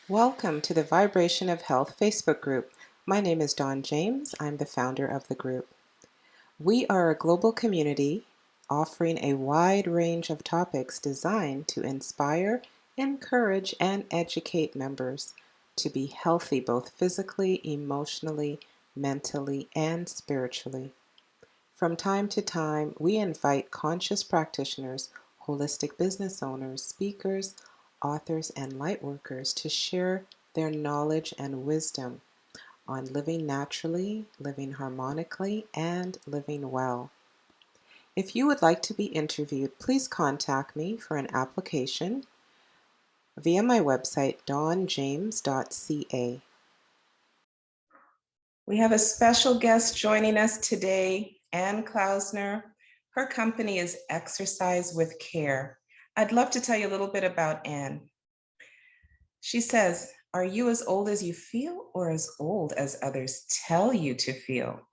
Welcome to the Vibration of Health Facebook group. My name is Dawn James. I'm the founder of the group. We are a global community offering a wide range of topics designed to inspire, encourage, and educate members to be healthy both physically, emotionally, mentally, and spiritually. From time to time, we invite conscious practitioners, holistic business owners, speakers, authors, and lightworkers to share their knowledge and wisdom on living naturally, living harmonically, and living well. If you would like to be interviewed, please contact me for an application via my website, dawnjames.ca. We have a special guest joining us today, Ann Klausner. Her company is Exercise with Care. I'd love to tell you a little bit about Ann. She says, "Are you as old as you feel or as old as others tell you to feel?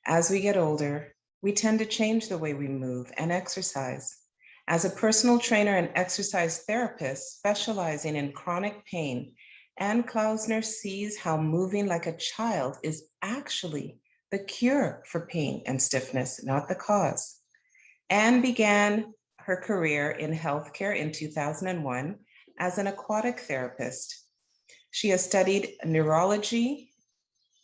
As we get older, we tend to change the way we move and exercise. As a personal trainer and exercise therapist specializing in chronic pain, Ann Klausner sees how moving like a child is actually the cure for pain and stiffness, not the cause." Ann began her career in healthcare in 2001 as an aquatic therapist. She has studied neurology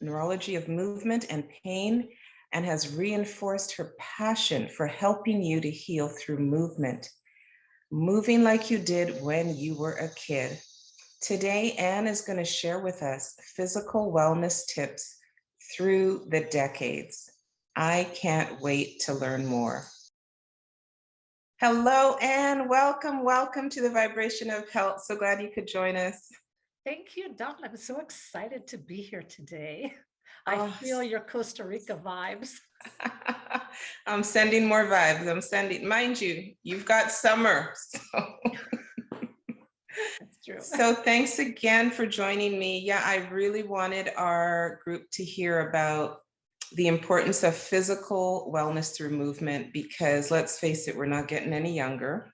of movement and pain, and has reinforced her passion for helping you to heal through movement, moving like you did when you were a kid. Today, Ann is going to share with us physical wellness tips through the decades. I can't wait to learn more. Hello, Ann. Welcome to the Vibration of Health. So glad you could join us. Thank you, Dawn. I'm so excited to be here today. I feel your Costa Rica vibes. I'm sending more vibes. Mind you, you've got summer. That's true. So thanks again for joining me. Yeah, I really wanted our group to hear about the importance of physical wellness through movement, because let's face it, we're not getting any younger.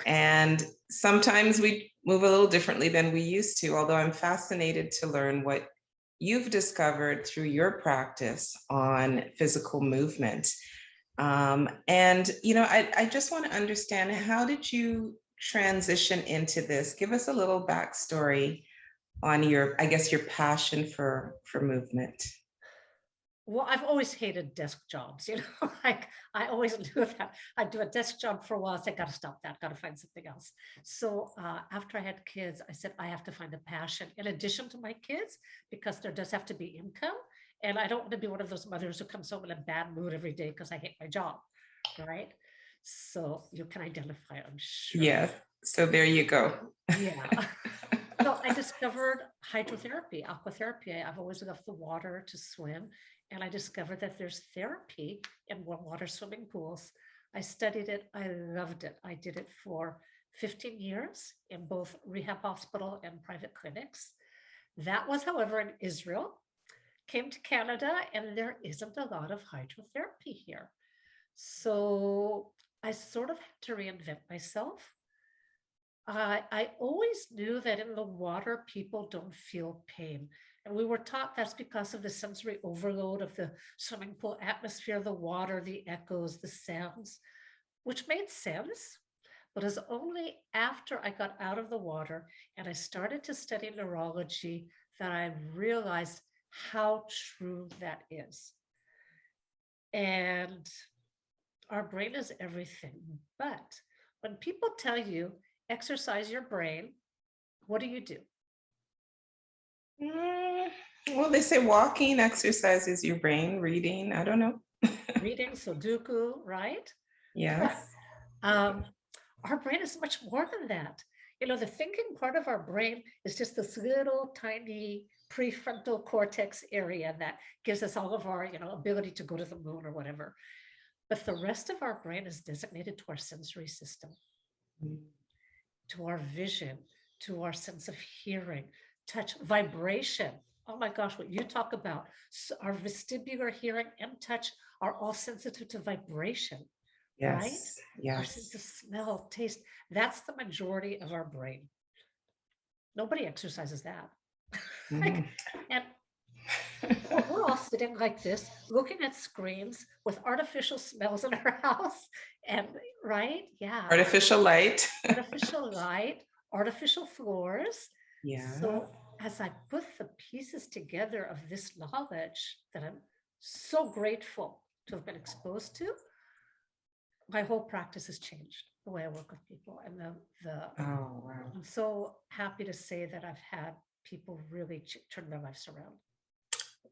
And sometimes we move a little differently than we used to, although I'm fascinated to learn what you've discovered through your practice on physical movement. I just want to understand, how did you transition into this? Give us a little backstory on your passion for movement. Well, I've always hated desk jobs, like I always knew that I'd do a desk job for a while. I said, got to stop that, got to find something else. So after I had kids, I said, I have to find a passion in addition to my kids, because there does have to be income. And I don't want to be one of those mothers who comes home in a bad mood every day because I hate my job, right? So you can identify, I'm sure. Yes. So there you go. Yeah. So I discovered hydrotherapy, aquatherapy. I've always loved the water to swim. And I discovered that there's therapy in warm water swimming pools. I studied it. I loved it. I did it for 15 years in both rehab hospital and private clinics. That was, however, in Israel. Came to Canada, and there isn't a lot of hydrotherapy here. So I sort of had to reinvent myself. I always knew that in the water, people don't feel pain. And we were taught that's because of the sensory overload of the swimming pool atmosphere, the water, the echoes, the sounds, which made sense. But it was only after I got out of the water and I started to study neurology that I realized how true that is. And our brain is everything. But when people tell you exercise your brain, what do you do? Well, they say walking exercises your brain, reading, I don't know. Reading, Sudoku, right? Yes. Um, our brain is much more than that. The thinking part of our brain is just this little tiny prefrontal cortex area that gives us all of our, ability to go to the moon or whatever. But the rest of our brain is designated to our sensory system, to our vision, to our sense of hearing, touch, vibration. Oh my gosh, what you talk about. So our vestibular hearing and touch are all sensitive to vibration, right? Yes. Our sense of smell, taste, that's the majority of our brain. Nobody exercises that. Mhm. Like, and we're all sitting like this, looking at screens with artificial smells in our house. And right? Yeah. Artificial light. Artificial light, artificial floors. Yeah. So as I put the pieces together of this knowledge that I'm so grateful to have been exposed to, my whole practice has changed the way I work with people. And Oh, wow. I'm so happy to say that I've had people really turn their lives around.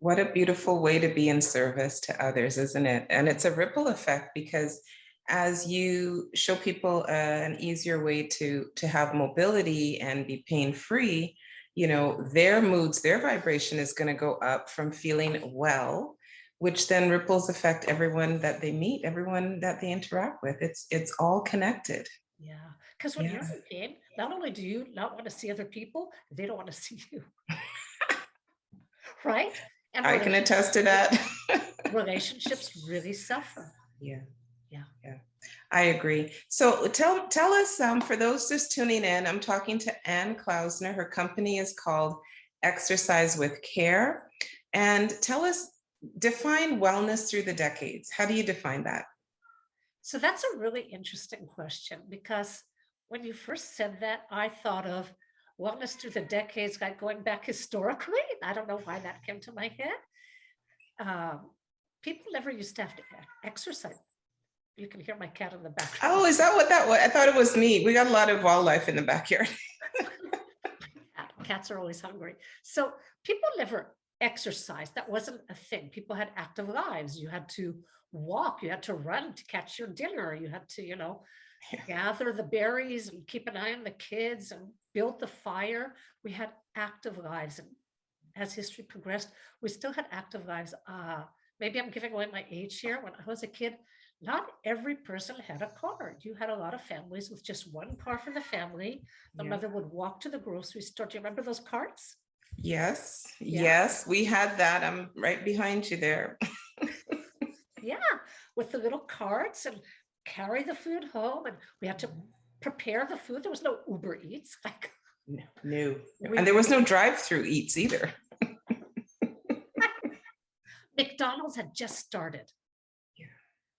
What a beautiful way to be in service to others, isn't it? And it's a ripple effect, because as you show people an easier way to have mobility and be pain-free, their moods, their vibration is going to go up from feeling well, which then ripples affect everyone that they meet, everyone that they interact with. It's all connected. Yeah. Because when you're Yeah, in pain, not only do you not want to see other people, they don't want to see you. Right? And I can attest to that. relationships really suffer. Yeah. Yeah. Yeah, I agree. So tell us, for those just tuning in, I'm talking to Ann Klausner. Her company is called Exercise with Care. And tell us, define wellness through the decades. How do you define that? So that's a really interesting question, because when you first said that, I thought of wellness through the decades, like going back historically. I don't know why that came to my head. People never used to have to exercise. You can hear my cat in the background. Oh, is that what that was? I thought it was me. We got a lot of wildlife in the backyard. Cats are always hungry. So people never exercised. That wasn't a thing. People had active lives. You had to walk, you had to run to catch your dinner. You had to, gather the berries and keep an eye on the kids and build the fire. We had active lives. And as history progressed, we still had active lives. Maybe I'm giving away my age here. When I was a kid, not every person had a car. You had a lot of families with just one car for the family. The Yeah. mother would walk to the grocery store. Do you remember those carts? Yes, Yeah. yes, we had that. I'm right behind you there. Yeah, with the little carts, and carry the food home. And we had to prepare the food. There was no Uber Eats. Like, No. And there was no drive-through eats either. McDonald's had just started. Yeah.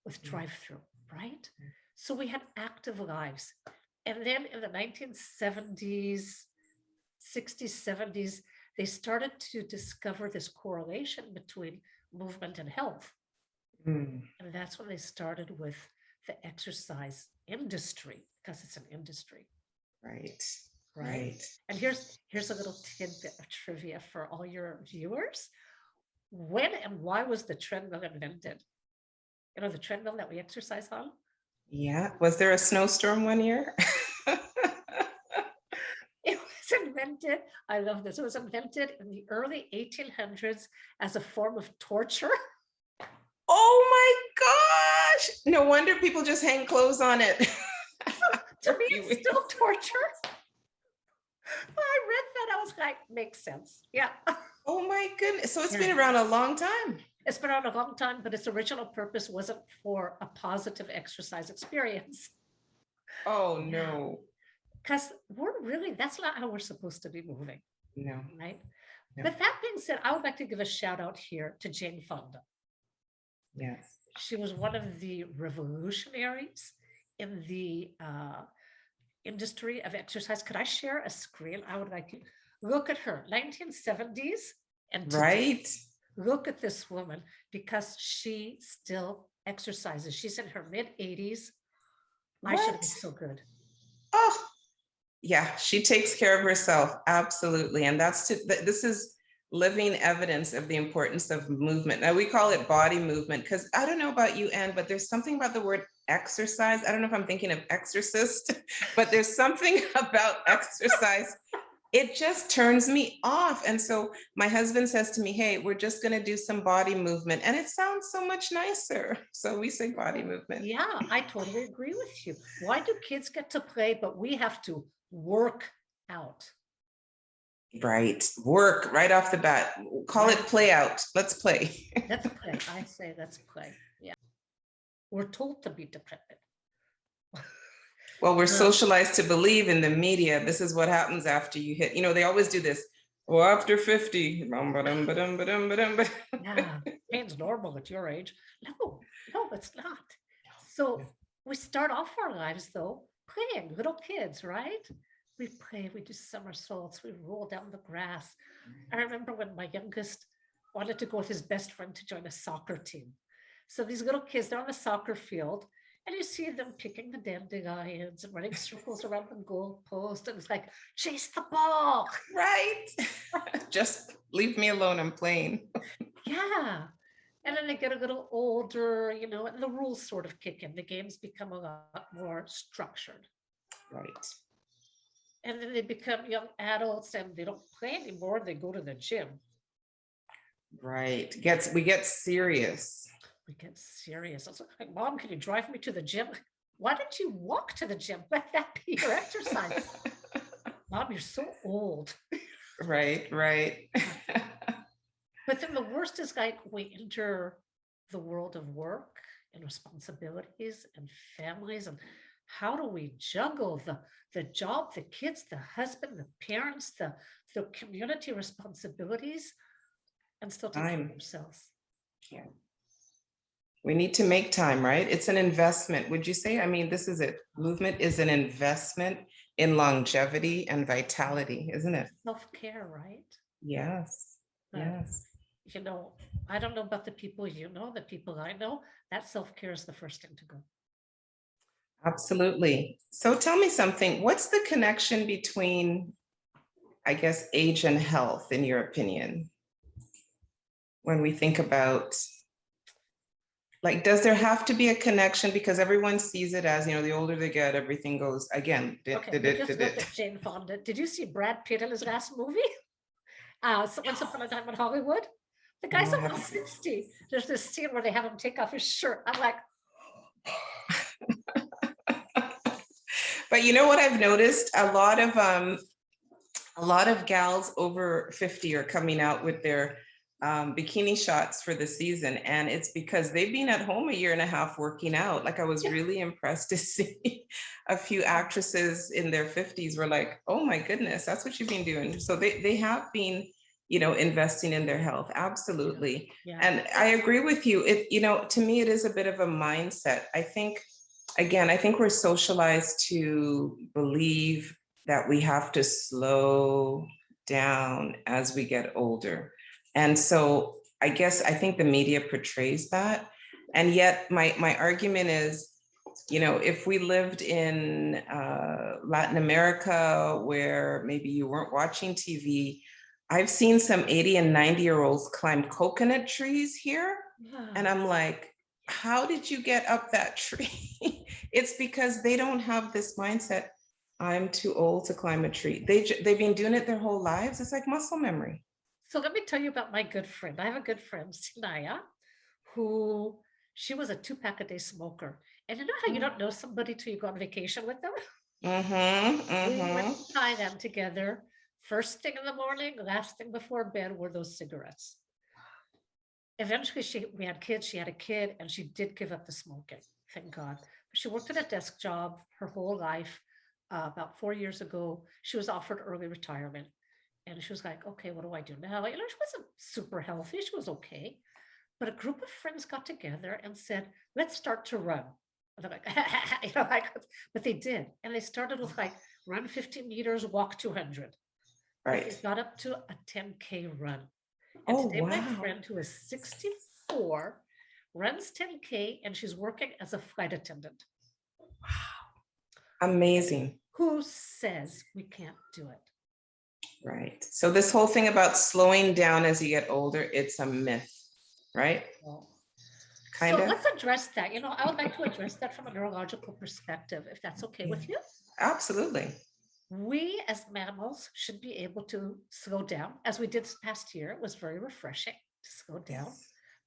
With drive-through, right? So we had active lives. And then in the 1970s, 60s, 70s, they started to discover this correlation between movement and health. Mm. And that's when they started with the exercise industry, because it's an industry. Right. Right. And here's a little tidbit of trivia for all your viewers. When and why was the treadmill invented? The treadmill that we exercise on? Yeah. Was there a snowstorm one year? It was invented, I love this, it was invented in the early 1800s as a form of torture. Oh my gosh. No wonder people just hang clothes on it. To me, it's still torture. When I read that, I was like, makes sense. Yeah. Oh my goodness. So it's been around a long time. It's been around a long time, but its original purpose wasn't for a positive exercise experience. Oh no. Because that's not how we're supposed to be moving. No. Right? No. With that being said, I would like to give a shout out here to Jane Fonda. Yes. She was one of the revolutionaries in the industry of exercise. Could I share a screen? I would like to look at her, 1970s and today. Right. Look at this woman, because she still exercises. She's in her mid 80s. I should be so good. Oh, yeah, she takes care of herself. Absolutely. And this is living evidence of the importance of movement. Now we call it body movement, because I don't know about you, Anne, but there's something about the word exercise. I don't know if I'm thinking of exorcist, but there's something about exercise. It just turns me off. And so my husband says to me, hey, we're just going to do some body movement. And it sounds so much nicer. So we say body movement. Yeah, I totally agree with you. Why do kids get to play, but we have to work out? Right. Work right off the bat. Call it play out. Let's play. Let's play. I say let's play. Yeah. We're told to be dependent. Well, we're Um, socialized to believe in the media. This is what happens after you hit, they always do this. Well, after 50. yeah, pain's normal at your age. No, it's not. So we start off our lives though playing, little kids, right? We play, we do somersaults, we roll down the grass. I remember when my youngest wanted to go with his best friend to join a soccer team. So these little kids, they're on the soccer field, and you see them picking the dandelions and running circles around the goal post. And it's like, chase the ball. Right. Just leave me alone. I'm playing. Yeah. And then they get a little older, and the rules sort of kick in. The games become a lot more structured. Right. And then they become young adults and they don't play anymore. They go to the gym. Right. We get serious. We get serious. I was like, Mom, can you drive me to the gym? Why don't you walk to the gym? Let that be your exercise. Mom, you're so old. Right. But then the worst is like we enter the world of work and responsibilities and families, and how do we juggle the job, the kids, the husband, the parents, the community responsibilities, and still take care of Time. ourselves? Yeah. We need to make time, right? It's an investment. Would you say? I mean, this is it. Movement is an investment in longevity and vitality, isn't it? Self-care, right? Yes. But Yes. I don't know about the people the people I know, that self-care is the first thing to go. Absolutely. So tell me something. What's the connection between, I guess, age and health, in your opinion? When we think about, like, does there have to be a connection? Because everyone sees it as, the older they get, everything goes again. Okay, we just looked at Jane Fonda. Did you see Brad Pitt in his last movie? Once Upon a Time in Hollywood. The guy's No, I almost haven't. 60. There's this scene where they have him take off his shirt. I'm like, But you know what I've noticed? A lot of gals over 50 are coming out with their bikini shots for the season. And it's because they've been at home a year and a half working out. Like, I was really impressed to see a few actresses in their 50s were like, oh my goodness, that's what you've been doing. So they have been, investing in their health. Absolutely. yeah. And I agree with you. To me, it is a bit of a mindset. I think we're socialized to believe that we have to slow down as we get older. And so I think the media portrays that. And yet my argument is, if we lived in Latin America, where maybe you weren't watching TV, I've seen some 80 and 90-year-olds climb coconut trees here. Yeah. And I'm like, how did you get up that tree? It's because they don't have this mindset, I'm too old to climb a tree. They've been doing it their whole lives. It's like muscle memory. So let me tell you about my good friend. I have a good friend, Sinaya, who she was a 2-pack-a-day smoker. And you know how you don't know somebody till you go on vacation with them? We went to Thailand together. First thing in the morning, last thing before bed were those cigarettes. Eventually, we had kids. She had a kid, and she did give up the smoking. Thank God. But she worked at a desk job her whole life. About 4 years ago, she was offered early retirement, and she was like, "Okay, what do I do now?" She wasn't super healthy. She was okay, but a group of friends got together and said, "Let's start to run." And they're like, but they did, and they started with like run 50 meters, walk 200. But they Right. got up to a 10K run. And Oh, today, my wow. friend, who is 64, runs 10K and she's working as a flight attendant. Amazing. Who says we can't do it? Right. So this whole thing about slowing down as you get older, it's a myth, right? Well, Kind so of. let's address that. I would like to address that from a neurological perspective, if that's okay with you. Absolutely. We as mammals should be able to slow down, as we did this past year. It was very refreshing to slow down,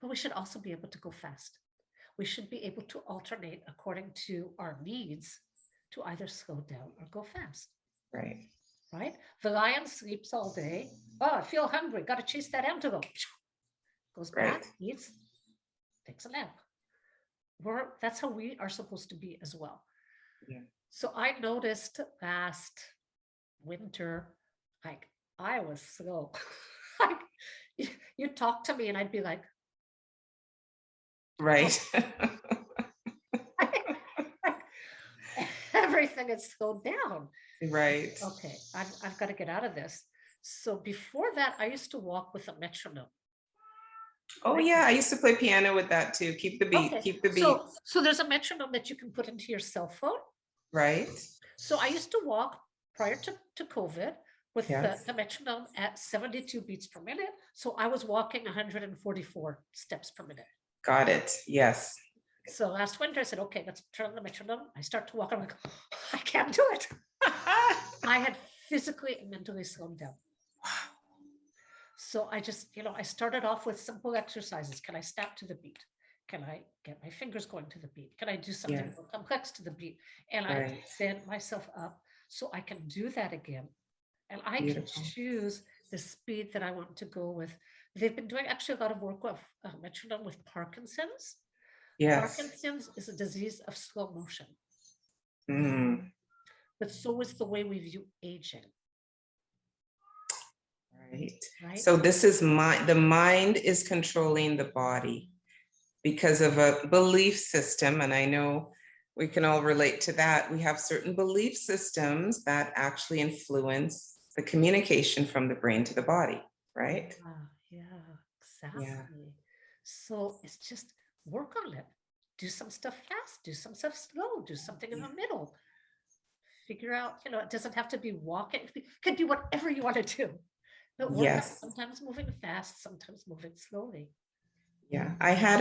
but we should also be able to go fast. We should be able to alternate according to our needs to either slow down or go fast. Right. Right? The lion sleeps all day. Oh, I feel hungry. Got to chase that antelope. Goes back, Right. eats, takes a nap. That's how we are supposed to be as well. Yeah. So I noticed last winter, like I was slow. Like you talk to me and I'd be like, oh, Right. everything is slowed down. Right. Okay, I've got to get out of this. So before that, I used to walk with a metronome. Oh Right? yeah, I used to play piano with that too. Keep the beat, Okay, keep the beat. so there's a metronome that you can put into your cell phone. Right. So I used to walk prior to COVID with Yes. the metronome at 72 beats per minute. So I was walking 144 steps per minute. Got it. Yes. So last winter I said, okay, let's turn on the metronome. I start to walk. I'm like, I can't do it. I had physically and mentally slowed down. So I just, I started off with simple exercises. Can I snap to the beat? Can I get my fingers going to the beat? Can I do something Yes. more complex to the beat? And I Right. set myself up so I can do that again. And I can Beautiful. choose the speed that I want to go with. They've been doing actually a lot of work with metronome with Parkinson's. Yes. Parkinson's is a disease of slow motion, Mm, but so is the way we view aging, right. right? So this is the mind is controlling the body because of a belief system. And I know we can all relate to that. We have certain belief systems that actually influence the communication from the brain to the body, right? Yeah, Yeah. exactly. So it's just work on it. Do some stuff fast, do some stuff slow, do something in Yeah. the middle. Figure out, it doesn't have to be walking, it could be whatever you want to do. But work on Yes. sometimes moving fast, sometimes moving slowly. Yeah. I had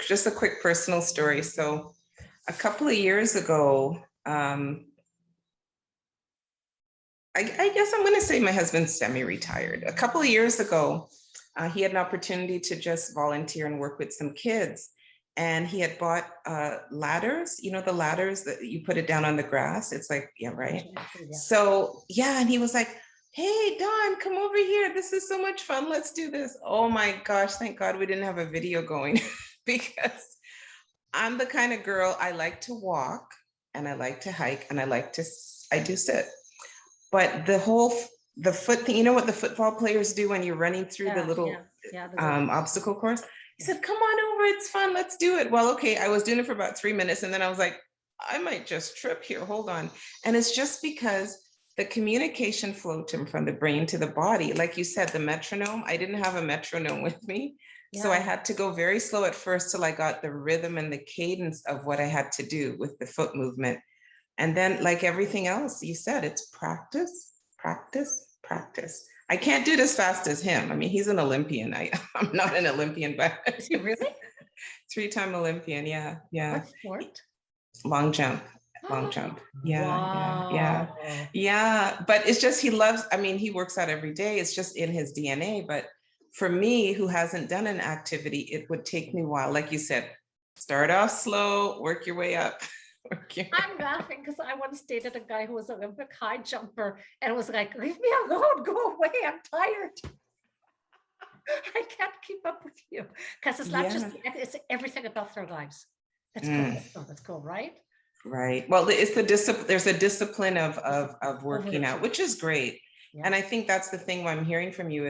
just a quick personal story. So a couple of years ago, I guess I'm going to say my husband's semi-retired. A couple of years ago, he had an opportunity to just volunteer and work with some kids. And he had bought ladders, the ladders that you put it down on the grass. It's like, yeah, right. Yeah. So, yeah. And he was like, hey, Dawn, come over here. This is so much fun. Let's do this. Oh my gosh. Thank God we didn't have a video going because I'm the kind of girl, I like to walk and I like to hike and I do sit. But the foot thing, you know what the football players do when you're running through the little obstacle course? He said, come on over, it's fun, let's do it. Well, okay, I was doing it for about 3 minutes and then I was like, I might just trip here, hold on. And it's just because the communication flow from the brain to the body, like you said, the metronome, I didn't have a metronome with me. So I had to go very slow at first till I got the rhythm and the cadence of what I had to do with the foot movement. And then, like everything else, you said, it's practice, practice, practice. I can't do it as fast as him. I mean, he's an Olympian. I'm not an Olympian, but Is he really? 3-time Olympian. Yeah, yeah. What sport? Long jump, long jump. Yeah, yeah, yeah, Wow. yeah. But it's just he loves. I mean, he works out every day. It's just in his DNA. But for me, who hasn't done an activity, it would take me a while. Like you said, start off slow, work your way up. I'm laughing because I once dated a guy who was an Olympic high jumper and was like, leave me alone, go away, I'm tired. I can't keep up with you. Because it's not just, it's everything about their lives. Let's go, let's go, right? Right. Well, it's the discipline. There's a discipline of working out, which is great. Yeah. And I think that's the thing I'm hearing from you.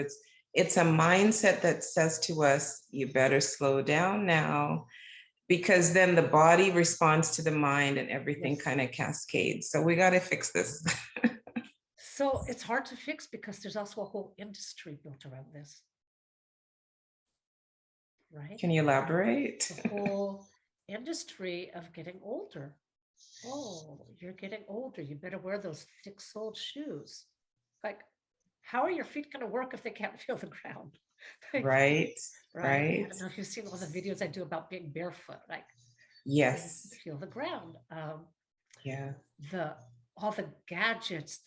It's a mindset that says to us, you better slow down now, because then the body responds to the mind and everything kind of cascades. So we got to fix this. So it's hard to fix because there's also a whole industry built around this. Right? Can you elaborate? The whole industry of getting older. Oh, you're getting older. You better wear those thick-soled shoes. Like, how are your feet going to work if they can't feel the ground? Like, right. I don't know if you've seen all the videos I do about being barefoot. Like, yes, feel the ground. Yeah. All the gadgets,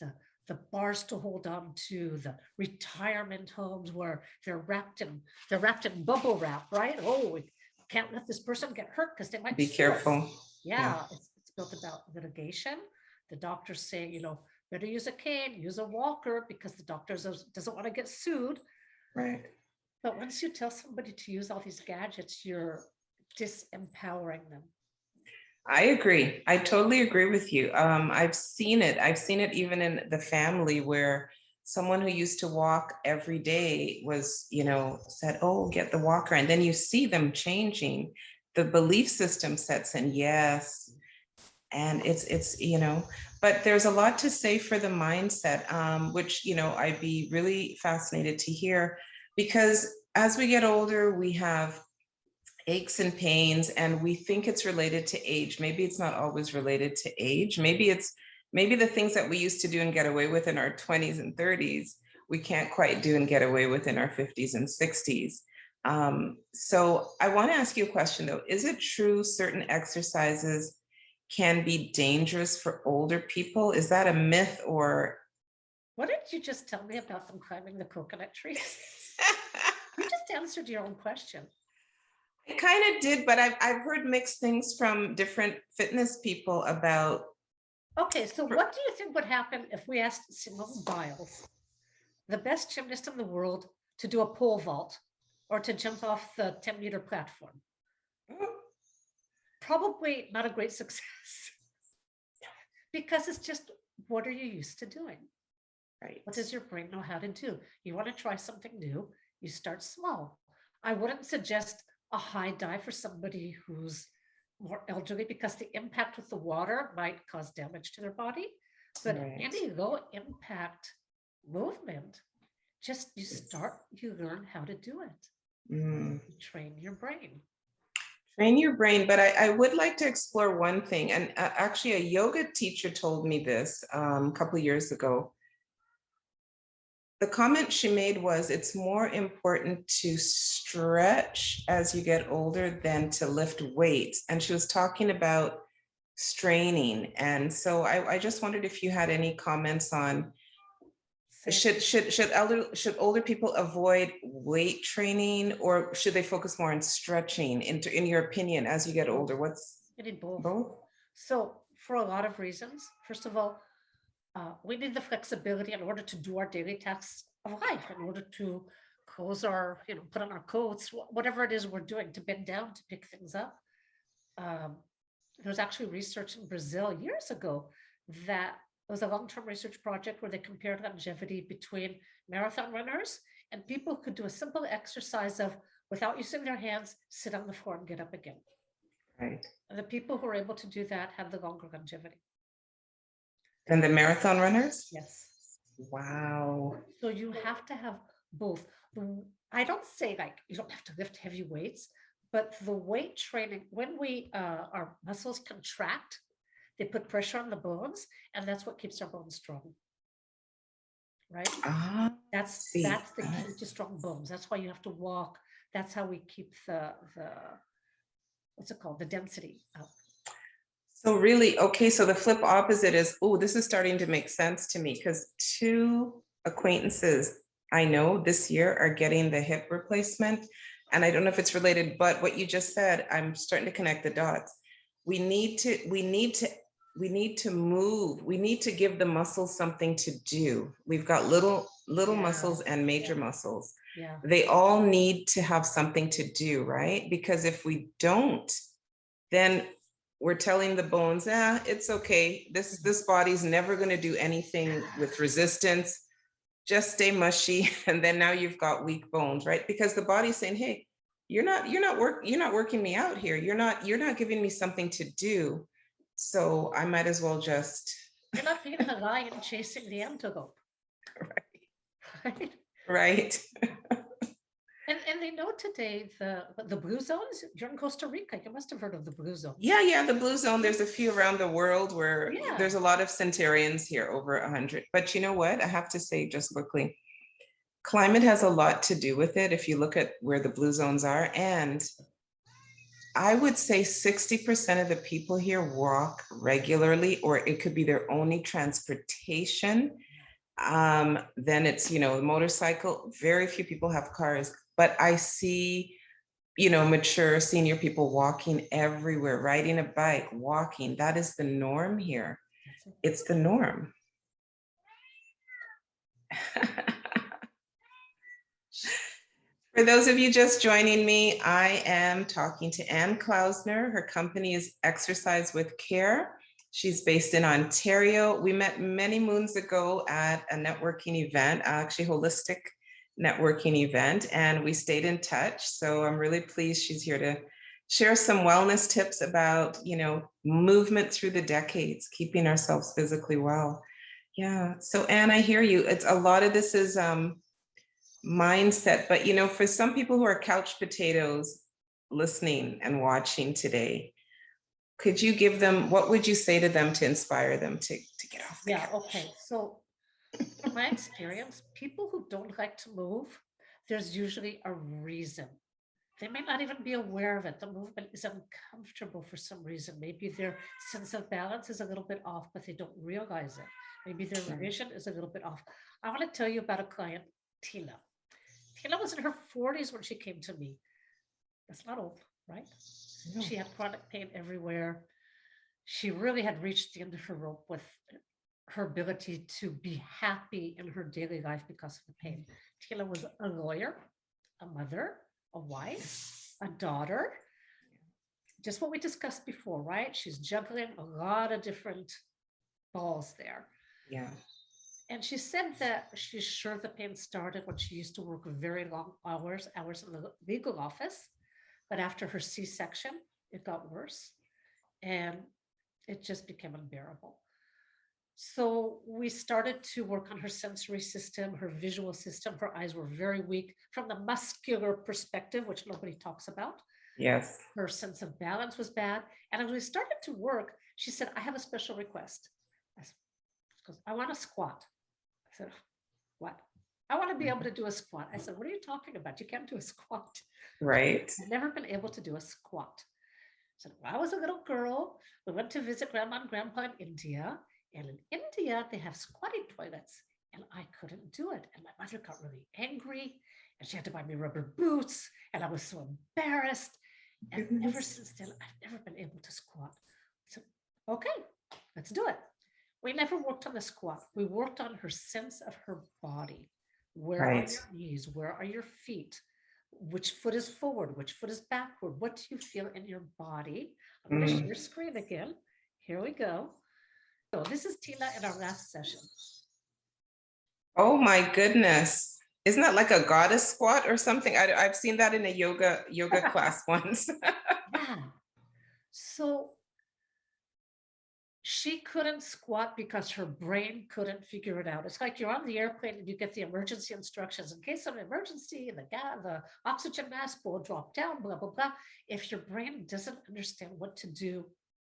the bars to hold on to, the retirement homes where they're wrapped in bubble wrap, right? Oh, we can't let this person get hurt because they might be careful. Yeah, it's built about litigation. The doctors say, better use a cane, use a walker because the doctor doesn't want to get sued. Right. But once you tell somebody to use all these gadgets, you're disempowering them. I agree. I totally agree with you. I've seen it. I've seen it even in the family where someone who used to walk every day was, said, "Oh, get the walker." And then you see them changing. The belief system sets in, yes. And but there's a lot to say for the mindset, which, I'd be really fascinated to hear, because as we get older, we have aches and pains and we think it's related to age. Maybe it's not always related to age. Maybe the things that we used to do and get away with in our 20s and 30s, we can't quite do and get away with in our 50s and 60s. So I want to ask you a question though. Is it true certain exercises can be dangerous for older people? Is that a myth or? What did you just tell me about them climbing the coconut trees? You just answered your own question. I kind of did, but I've heard mixed things from different fitness people about. Okay, so what do you think would happen if we asked Simone Biles, the best gymnast in the world, to do a pole vault or to jump off the 10-meter platform? Probably not a great success. Because it's just, what are you used to doing? Right. What does your brain know how to do? You want to try something new, you start small. I wouldn't suggest a high dive for somebody who's more elderly because the impact with the water might cause damage to their body. But Right. any low impact movement, just you start, you learn how to do it. You train your brain. Train your brain, but I would like to explore one thing. And actually, a yoga teacher told me this a couple of years ago. The comment she made was, it's more important to stretch as you get older than to lift weights. And she was talking about straining. And so I just wondered if you had any comments on, should older people avoid weight training, or should they focus more on stretching? In your opinion, as you get older, what's You need both. both? So for a lot of reasons, first of all, we need the flexibility in order to do our daily tasks of life, in order to close our, put on our coats, whatever it is we're doing, to bend down, to pick things up. There was actually research in Brazil years ago that was a long-term research project where they compared longevity between marathon runners and people who could do a simple exercise of, without using their hands, sit on the floor and get up again. Right. And the people who were able to do that had the longer longevity. And the marathon runners? Yes. Wow. So you have to have both. I don't say like you don't have to lift heavy weights, but the weight training, when our muscles contract, they put pressure on the bones, and that's what keeps our bones strong. Right? That's the key to strong bones. That's why you have to walk. That's how we keep the what's it called? The density up. So really, okay, so the flip opposite is, oh, this is starting to make sense to me, because 2 acquaintances I know this year are getting the hip replacement. And I don't know if it's related, but what you just said, I'm starting to connect the dots. We need to move. We need to give the muscles something to do. We've got little muscles and major muscles. Yeah. They all need to have something to do, right? Because if we don't, then we're telling the bones, it's okay. This body's never going to do anything with resistance. Just stay mushy. And then now you've got weak bones, right? Because the body's saying, hey, you're not working me out here. You're not giving me something to do. So I might as well just. You're not being a lion chasing the antelope. Right. Right. And they know today the blue zones. You're in Costa Rica. You must have heard of the blue zone. Yeah, the blue zone. There's a few around the world where there's a lot of centenarians here, over 100. But you know what? I have to say just quickly, climate has a lot to do with it if you look at where the blue zones are. And I would say 60% of the people here walk regularly, or it could be their only transportation. Then it's, motorcycle. Very few people have cars, but I see, mature senior people walking everywhere, riding a bike, walking. That is the norm here. It's the norm. For those of you just joining me, I am talking to Ann Klausner. Her company is Exercise with Care. She's based in Ontario. We met many moons ago at a networking event, actually holistic networking event, and we stayed in touch. So I'm really pleased she's here to share some wellness tips about, movement through the decades, keeping ourselves physically well. Yeah. So Ann, I hear you. It's a lot of this is mindset, but for some people who are couch potatoes listening and watching today, could you give them, what would you say to them to inspire them to get off the Yeah, couch? okay. So from my experience, people who don't like to move, there's usually a reason. They may not even be aware of it. The movement is uncomfortable for some reason. Maybe their sense of balance is a little bit off, but they don't realize it. Maybe their Right. vision is a little bit off. I want to tell you about a client, Tina. Tina was in her 40s when she came to me. That's not old, right? No. She had chronic pain everywhere. She really had reached the end of her rope with her ability to be happy in her daily life because of the pain. Tina was a lawyer, a mother, a wife, a daughter, just what we discussed before, right? She's juggling a lot of different balls there. Yeah. And she said that she's sure the pain started when she used to work very long hours in the legal office. But after her C-section, it got worse and it just became unbearable. So we started to work on her sensory system, her visual system. Her eyes were very weak from the muscular perspective, which nobody talks about. Yes. Her sense of balance was bad. And as we started to work, she said, I have a special request. She goes, I want to squat. I said, what? I want to be able to do a squat. I said, what are you talking about? You can't do a squat. Right. I've never been able to do a squat. I said, when I was a little girl, we went to visit grandma and grandpa in India. And in India, they have squatting toilets. And I couldn't do it. And my mother got really angry. And she had to buy me rubber boots. And I was so embarrassed. And ever since then, I've never been able to squat. So, okay, let's do it. We never worked on the squat. We worked on her sense of her body. Where are Right. your knees? Where are your feet? Which foot is forward? Which foot is backward? What do you feel in your body? I'm going to share screen again. Here we go. So this is Tina in our last session. Oh my goodness. Isn't that like a goddess squat or something? I've seen that in a yoga class once. Yeah. So she couldn't squat because her brain couldn't figure it out. It's like you're on the airplane and you get the emergency instructions. In case of an emergency, the oxygen mask will drop down, blah, blah, blah. If your brain doesn't understand what to do,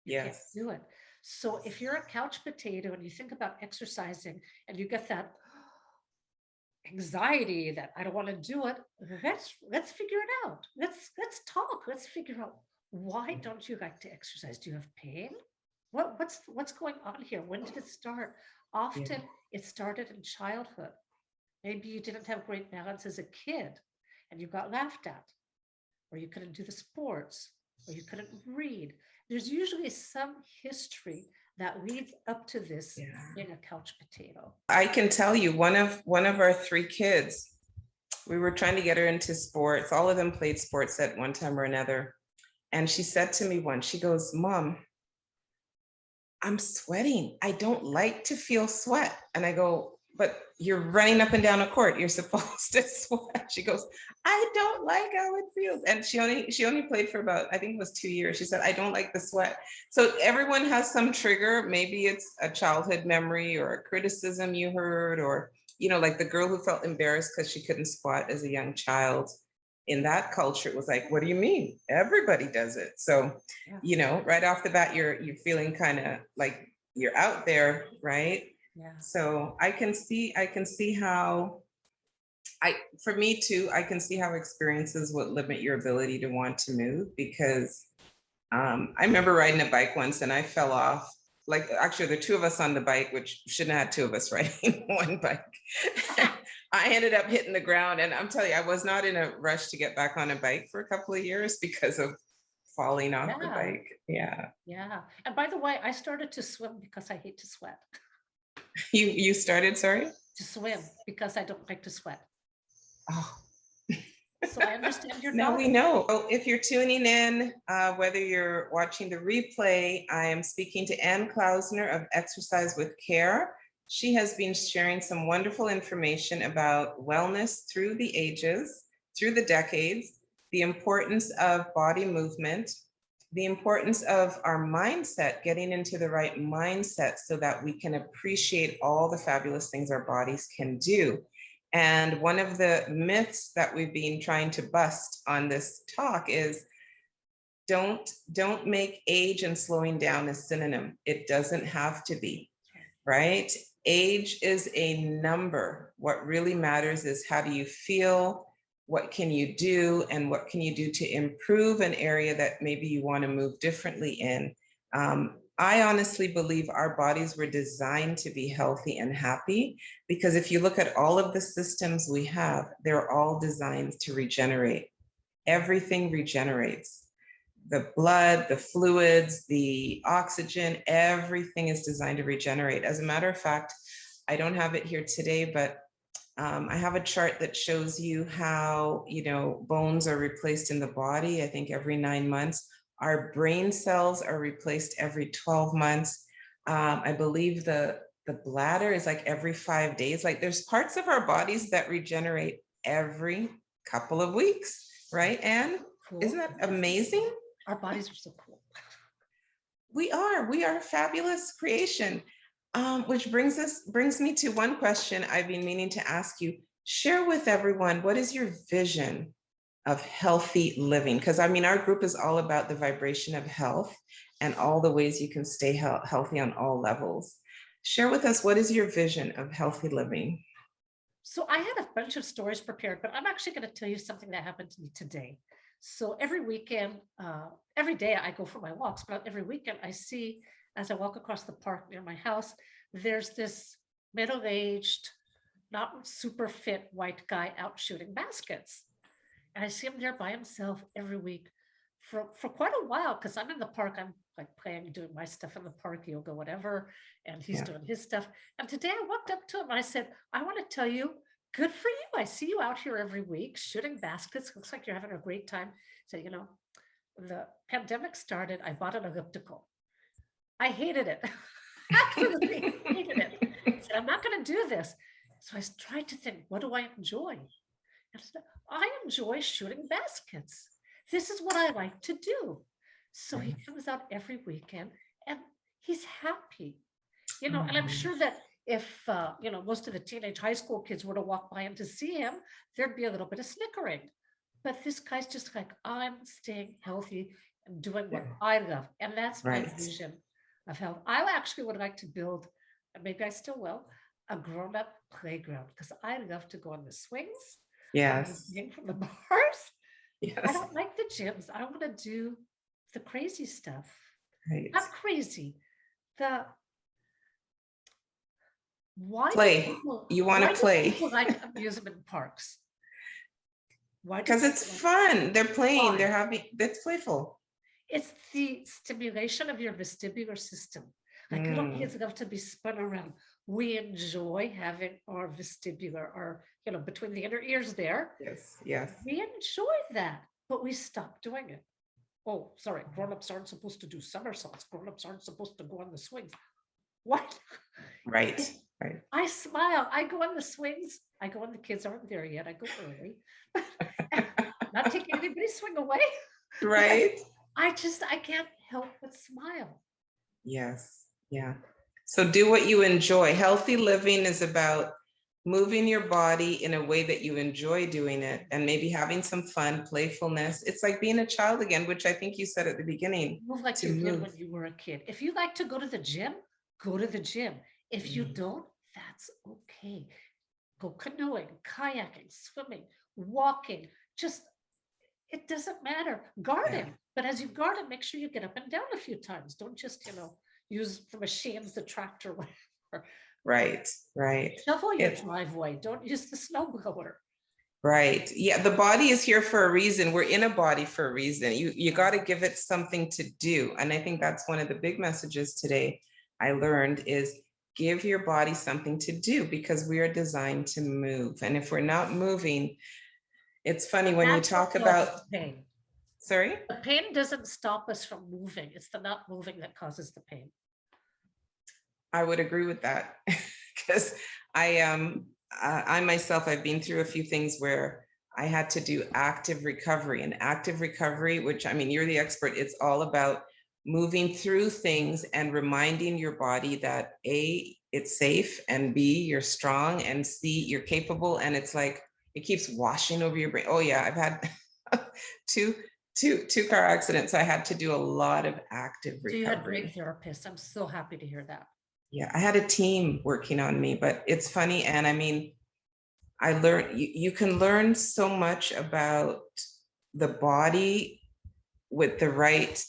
you can't Yes. do it. So if you're a couch potato and you think about exercising and you get that anxiety that I don't want to do it, let's figure it out. Let's talk. Let's figure out, why don't you like to exercise? Do you have pain? What's going on here? When did it start? Often it started in childhood. Maybe you didn't have great balance as a kid and you got laughed at, or you couldn't do the sports, or you couldn't read. There's usually some history that leads up to this being a couch potato. I can tell you, one of our three kids, we were trying to get her into sports. All of them played sports at one time or another. And she said to me once, she goes, Mom, I'm sweating. I don't like to feel sweat. And I go, but you're running up and down a court. You're supposed to sweat. She goes, I don't like how it feels. And she only played for about, I think it was 2 years. She said, I don't like the sweat. So everyone has some trigger. Maybe it's a childhood memory or a criticism you heard, or, like the girl who felt embarrassed because she couldn't squat as a young child. In that culture, it was like, what do you mean? Everybody does it. So, right off the bat, you're feeling kind of like you're out there, right? Yeah. So I can see how for me too, I can see how experiences would limit your ability to want to move, because I remember riding a bike once and I fell off. Like, actually, the two of us on the bike, which shouldn't have had two of us riding one bike. I ended up hitting the ground, and I'm telling you, I was not in a rush to get back on a bike for a couple of years because of falling off the bike. Yeah. Yeah. And by the way, I started to swim because I hate to sweat. You started, sorry? To swim because I don't like to sweat. Oh. so I understand your Now we daughter. know. So if you're tuning in, whether you're watching the replay, I am speaking to Ann Klausner of Exercise with Care. She has been sharing some wonderful information about wellness through the ages, through the decades, the importance of body movement, the importance of our mindset, getting into the right mindset so that we can appreciate all the fabulous things our bodies can do. And one of the myths that we've been trying to bust on this talk is don't make age and slowing down a synonym. It doesn't have to be, right? Age is a number. What really matters is how do you feel? What can you do? And what can you do to improve an area that maybe you want to move differently in? I honestly believe our bodies were designed to be healthy and happy, because if you look at all of the systems we have, they're all designed to regenerate. Everything regenerates. The blood, the fluids, the oxygen, everything is designed to regenerate. As a matter of fact, I don't have it here today, but I have a chart that shows you how, bones are replaced in the body, I think every 9 months. Our brain cells are replaced every 12 months. I believe the bladder is like every 5 days. Like there's parts of our bodies that regenerate every couple of weeks, right, Anne? Cool. Isn't that amazing? Our bodies are so cool. We are a fabulous creation. Which brings me to one question I've been meaning to ask you. Share with everyone, what is your vision of healthy living? Because I mean, our group is all about the vibration of health and all the ways you can stay healthy on all levels. Share with us, what is your vision of healthy living? So I had a bunch of stories prepared, but I'm actually going to tell you something that happened to me today. So every weekend, every day I go for my walks, but every weekend I see, as I walk across the park near my house, there's this middle-aged, not super fit white guy out shooting baskets. And I see him there by himself every week for quite a while, because I'm in the park. I'm like playing, doing my stuff in the park, yoga, whatever, and he's doing his stuff. And today I walked up to him and I said, I want to tell you, good for you. I see you out here every week shooting baskets. Looks like you're having a great time. So, when the pandemic started, I bought an elliptical. I hated it. Absolutely hated it. I said, I'm not going to do this. So I tried to think, what do I enjoy? And I said, I enjoy shooting baskets. This is what I like to do. So he comes out every weekend and he's happy, and I'm sure that if, most of the teenage high school kids were to walk by him to see him, there'd be a little bit of snickering. But this guy's just like, I'm staying healthy and doing what I love. And that's my vision of health. I actually would like to build, and maybe I still will, a grown-up playground, because I love to go on the swings. Yes. From the bars. Yes. I don't like the gyms. I want to do the crazy stuff. Right. Not crazy. Play. You want to play. People like amusement parks. Why? Because it's fun. They're playing. It's playful. It's the stimulation of your vestibular system. Like little kids love to be spun around. We enjoy having our vestibular, our, between the inner ears there. Yes, yes. We enjoy that, but we stop doing it. Oh, sorry, grown-ups aren't supposed to do somersaults. Grown-ups aren't supposed to go on the swings. What? Right, right. I smile. I go on the swings. I go when the kids aren't there yet. I go early. Not taking anybody's swing away. Right. I can't help but smile. Yes, yeah. So do what you enjoy. Healthy living is about moving your body in a way that you enjoy doing it, and maybe having some fun, playfulness. It's like being a child again, which I think you said at the beginning. Move like you did when you were a kid. If you like to go to the gym, go to the gym. If you don't, that's okay. Go canoeing, kayaking, swimming, walking. Just, it doesn't matter. Garden. But as you garden, make sure you get up and down a few times. Don't just, use the machines, the tractor, whatever. Right. Shovel your driveway. Don't use the snow blower. Right. Yeah, the body is here for a reason. We're in a body for a reason. You got to give it something to do. And I think that's one of the big messages today I learned is give your body something to do, because we are designed to move. And if we're not moving, It's funny when you That's what talk causes about, the pain. sorry? The pain doesn't stop us from moving. It's the not moving that causes the pain. I would agree with that because I myself, I've been through a few things where I had to do active recovery, and active recovery, which, I mean, you're the expert. It's all about moving through things and reminding your body that A, it's safe, and B, you're strong, and C, you're capable. And it's like, it keeps washing over your brain. Oh yeah, I've had two car accidents. I had to do a lot of active So you had great recovery. therapists. I'm so happy to hear that. Yeah, I had a team working on me, but it's funny. And I mean, I learned, you can learn so much about the body with the right,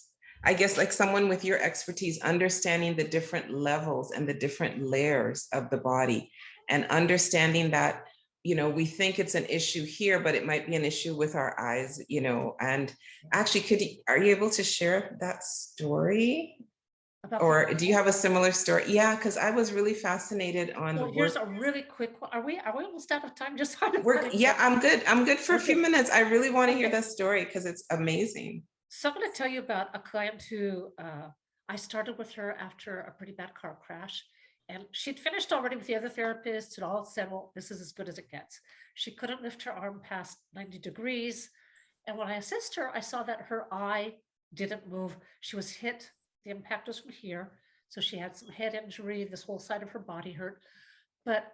I guess, like someone with your expertise, understanding the different levels and the different layers of the body, and understanding that, you know, we think it's an issue here, but it might be an issue with our eyes, you know. And actually, are you able to share that story? About the Or do you have a similar story? Yeah, because I was really fascinated on the So here's work. a really quick one. Are we almost out of time? Just Yeah, I'm good. I'm good for a few Okay. minutes. I really want to hear Okay. that story because it's amazing. So I'm going to tell you about a client who I started with her after a pretty bad car crash. And she'd finished already with the other therapists and all said, well, this is as good as it gets. She couldn't lift her arm past 90 degrees. And when I assessed her, I saw that her eye didn't move. She was hit. The impact was from here. So she had some head injury. This whole side of her body hurt. But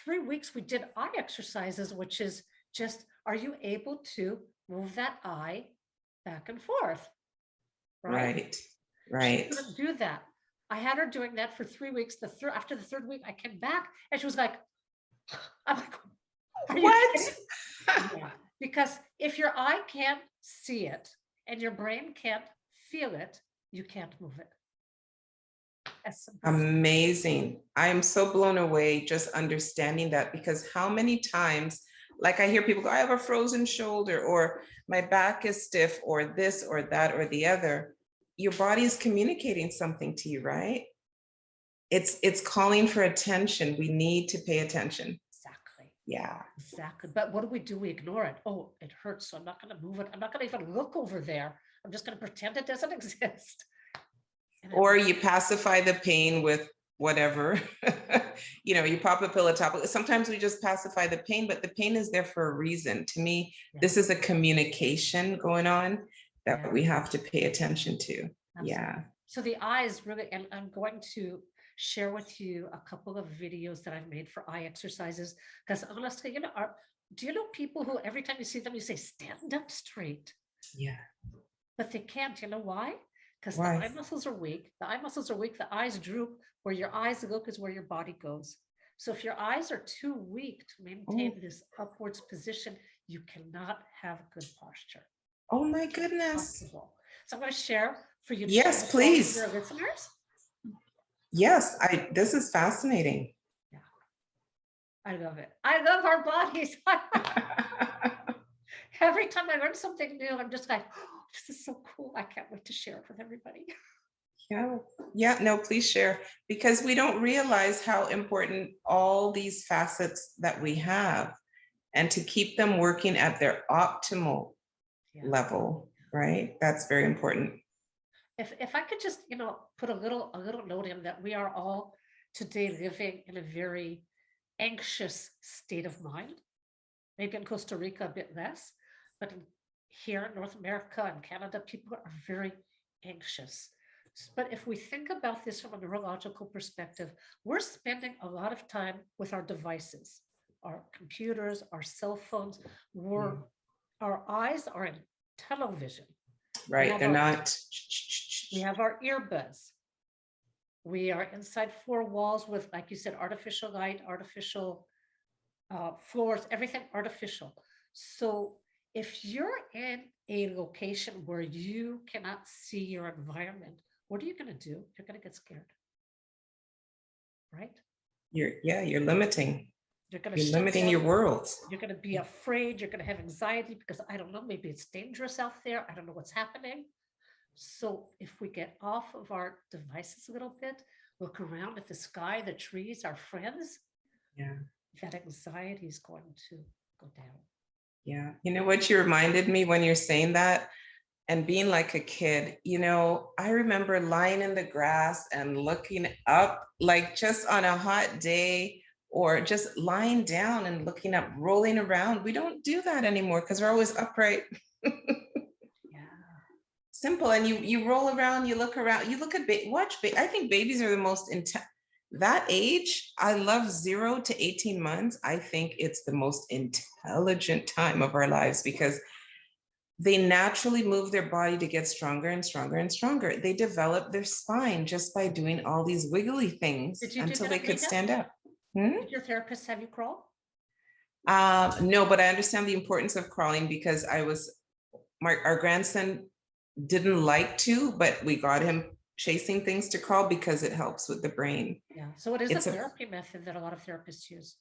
3 weeks we did eye exercises, which is just, are you able to move that eye back and forth? Right? Right, She right. couldn't do that. I had her doing that for 3 weeks. After the third week, I came back and she was like, I'm like, are you What? kidding? Yeah. Because if your eye can't see it and your brain can't feel it, you can't move it. As simple as Amazing. I am so blown away just understanding that, because how many times, like I hear people go, I have a frozen shoulder, or my back is stiff, or this or that or the other. Your body is communicating something to you, right? It's calling for attention. We need to pay attention. exactly. Yeah. Exactly. But what do? We ignore it. Oh, it hurts. So I'm not going to move it. I'm not going to even look over there. I'm just going to pretend it doesn't exist. Or you pacify the pain with whatever. You know, you pop a pill, topical. Sometimes we just pacify the pain, but the pain is there for a reason. To me, this is a communication going on that we have to pay attention to. Absolutely. Yeah. So the eyes really, and I'm going to share with you a couple of videos that I've made for eye exercises. Because honestly, do you know people who every time you see them, you say, stand up straight? Yeah. But they can't. You know why? Because the Why? eye muscles are weak. The eye muscles are weak. The eyes droop. Where your eyes look is where your body goes. So if your eyes are too weak to maintain this upwards position, you cannot have good posture. Oh my goodness. Possible. So I'm going to share for you to share Yes, with all of please. your listeners. Yes, this is fascinating. Yeah, I love it. I love our bodies. Every time I learn something new, I'm just like, oh, this is so cool. I can't wait to share it with everybody. Yeah. Yeah, no, please share, because we don't realize how important all these facets that we have, and to keep them working at their optimal level, right? That's very important. If I could just, put a little note in that we are all today living in a very anxious state of mind. Maybe in Costa Rica a bit less, but here in North America and Canada, people are very anxious. But if we think about this from a neurological perspective, we're spending a lot of time with our devices, our computers, our cell phones. Our eyes are in tunnel vision. Right, they're not. We have our earbuds. We are inside four walls with, like you said, artificial light, artificial floors, everything artificial. So if you're in a location where you cannot see your environment, what are you going to do? You're going to get scared, right? You're limiting. You're limiting your world. You're going to be afraid. You're going to have anxiety because I don't know, maybe it's dangerous out there. I don't know what's happening. So if we get off of our devices a little bit, look around at the sky, the trees, our friends, that anxiety is going to go down. Yeah. You know what you reminded me when you're saying that and being like a kid, I remember lying in the grass and looking up, like just on a hot day, or just lying down and looking up, rolling around. We don't do that anymore because we're always upright. Yeah. Simple. And you roll around, you look around, you look at, I think babies are the most intense. That age, I love 0 to 18 months. I think it's the most intelligent time of our lives because they naturally move their body to get stronger and stronger and stronger. They develop their spine just by doing all these wiggly things Did you do until that they at could Mayhem? stand up. Hmm? Did your therapist have you crawl? No, but I understand the importance of crawling because our grandson didn't like to, but we got him chasing things to crawl because it helps with the brain. Yeah. So it is a It's a therapy method that a lot of therapists use.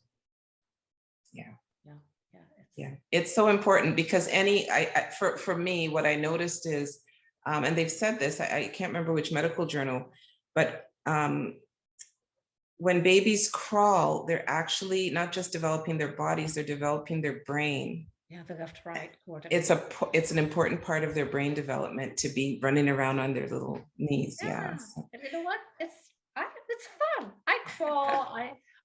Yeah. Yeah. Yeah. Yeah, it's so important because for me, what I noticed is, and they've said this, I can't remember which medical journal, but when babies crawl, they're actually not just developing their bodies, they're developing their brain. Yeah, the left-right It's coordination. it's an important part of their brain development to be running around on their little knees. Yeah. Yeah. So. And you know what? It's fun. I crawl.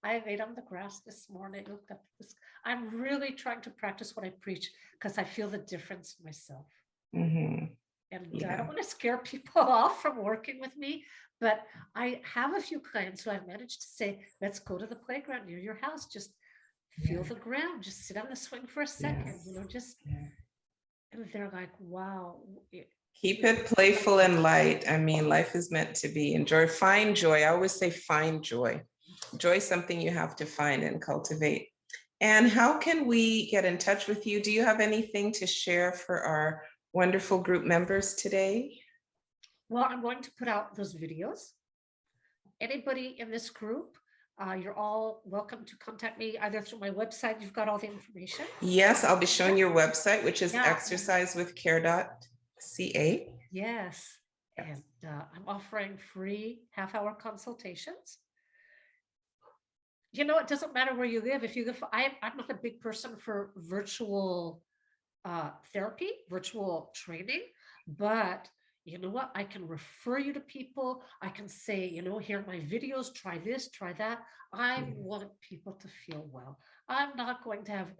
I laid on the grass this morning, looked up at this. I'm really trying to practice what I preach because I feel the difference myself. Mm-hmm. And I Yeah. don't want to scare people off from working with me, but I have a few clients who I've managed to say, let's go to the playground near your house. Just feel Yeah. the ground. Just sit on the swing for a second, Yes. Yeah. and they're like, wow. Keep it playful and light. I mean, life is meant to be enjoyed. Find joy. I always say find joy. Joy is something you have to find and cultivate. And how can we get in touch with you? Do you have anything to share for our wonderful group members today? Well, I'm going to put out those videos. Anybody in this group, you're all welcome to contact me either through my website. You've got all the information. Yes, I'll be showing your website, which is Yeah. exercisewithcare.ca. Yes. And I'm offering free half-hour consultations. It doesn't matter where you live. If you live, I'm not a big person for virtual therapy, virtual training, but you know what? I can refer you to people. I can say, here are my videos, try this, try that. I want people to feel well. I'm not going to have,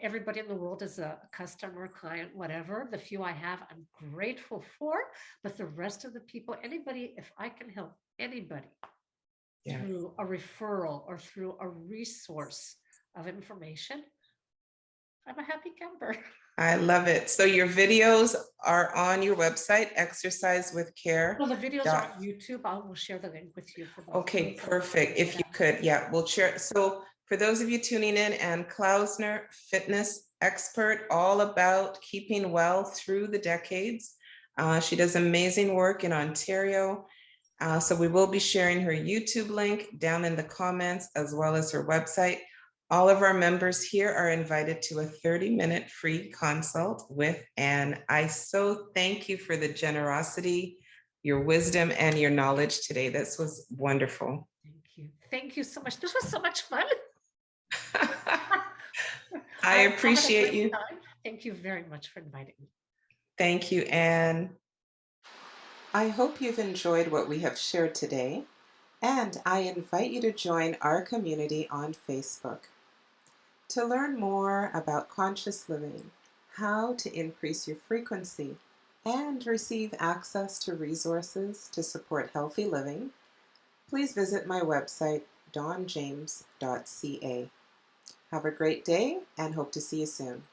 everybody in the world is a customer, client, whatever. The few I have, I'm grateful for, but the rest of the people, anybody, if I can help anybody through a referral or through a resource of information, I'm a happy camper. I love it. So your videos are on your website, Exercise with Care. Well, the videos are on YouTube. I will share the link with you for both. Okay, perfect. If you could, yeah, we'll share. So for those of you tuning in, Ann Klausner, fitness expert, all about keeping well through the decades. She does amazing work in Ontario. So we will be sharing her YouTube link down in the comments as well as her website. All of our members here are invited to a 30-minute free consult with Ann. I so thank you for the generosity, your wisdom, and your knowledge today. This was wonderful. Thank you. Thank you so much. This was so much fun. I appreciate you. Time. Thank you very much for inviting me. Thank you, Ann. I hope you've enjoyed what we have shared today, and I invite you to join our community on Facebook. To learn more about conscious living, how to increase your frequency, and receive access to resources to support healthy living, please visit my website, dawnjames.ca. Have a great day and hope to see you soon.